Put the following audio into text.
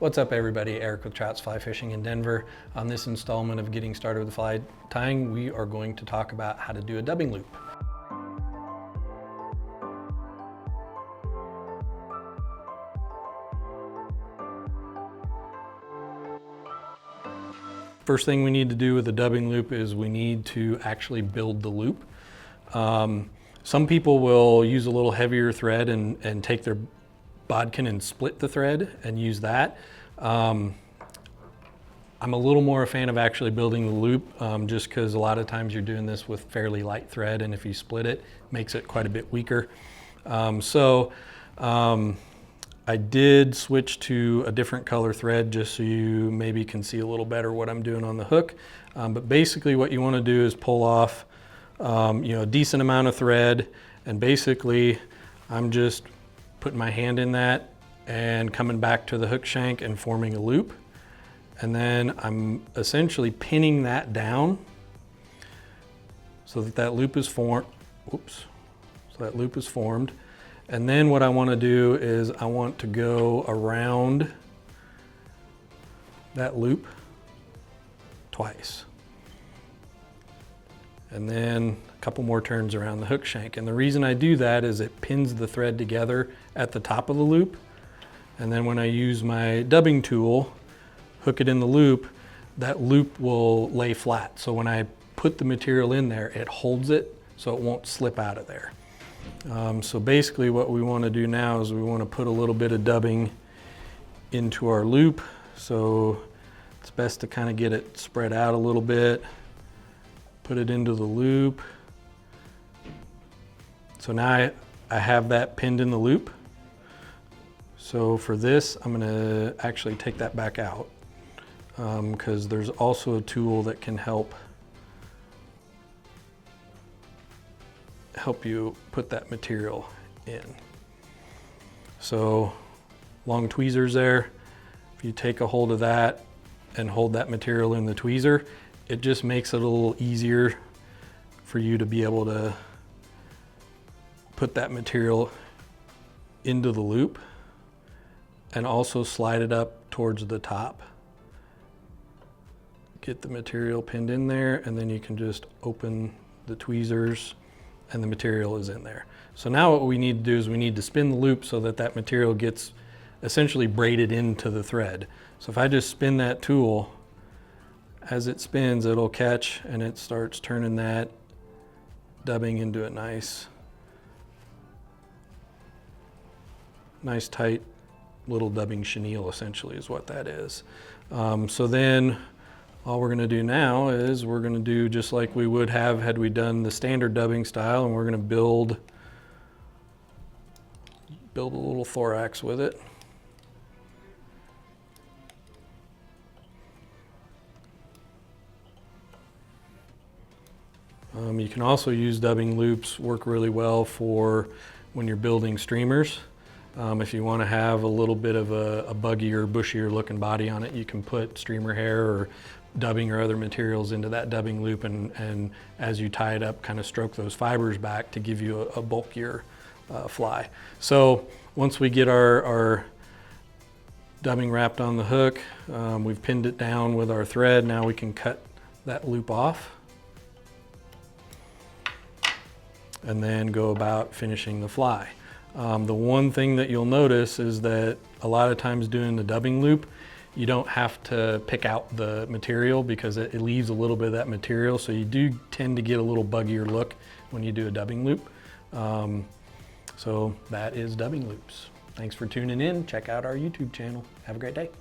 What's up everybody, Eric with Trouts Fly Fishing in Denver. On this installment of Getting Started with Fly Tying, we are going to talk about how to do a dubbing loop. First thing we need to do with a dubbing loop is we need to actually build the loop. Some people will use a little heavier thread and take their bodkin and split the thread and use that. I'm a little more a fan of actually building the loop just because a lot of times you're doing this with fairly light thread, and if you split it, it makes it quite a bit weaker. I did switch to a different color thread just so you maybe can see a little better what I'm doing on the hook. But basically what you want to do is pull off a decent amount of thread, and basically I'm just putting my hand in that and coming back to the hook shank and forming a loop. And then I'm essentially pinning that down so that that loop is formed. Oops. So that loop is formed. And then what I want to do is I want to go around that loop twice. And then a couple more turns around the hook shank. And the reason I do that is it pins the thread together at the top of the loop. And then when I use my dubbing tool, hook it in the loop, that loop will lay flat. So when I put the material in there, it holds it so it won't slip out of there. So basically what we want to do now is we want to put a little bit of dubbing into our loop. So it's best to kind of get it spread out a little bit, put it into the loop. So now I have that pinned in the loop. So for this, I'm going to actually take that back out because there's also a tool that can help you put that material in. So long tweezers there. If you take a hold of that and hold that material in the tweezer, it just makes it a little easier for you to be able to put that material into the loop and also slide it up towards the top. Get the material pinned in there, and then you can just open the tweezers and the material is in there. So now what we need to do is we need to spin the loop so that that material gets essentially braided into the thread. So if I just spin that tool, as it spins, it'll catch and it starts turning that dubbing into a nice tight little dubbing chenille, essentially is what that is. So then all we're going to do now is we're going to do just like we would have had we done the standard dubbing style, and we're going to build a little thorax with it. You can also use dubbing loops, work really well for when you're building streamers. If you want to have a little bit of a buggier, bushier looking body on it, you can put streamer hair or dubbing or other materials into that dubbing loop, and as you tie it up, kind of stroke those fibers back to give you a bulkier fly. So once we get our dubbing wrapped on the hook, we've pinned it down with our thread. Now we can cut that loop off and then go about finishing the fly. The one thing that you'll notice is that a lot of times doing the dubbing loop, you don't have to pick out the material because it leaves a little bit of that material. So you do tend to get a little buggier look when you do a dubbing loop. So that is dubbing loops. Thanks for tuning in. Check out our YouTube channel. Have a great day.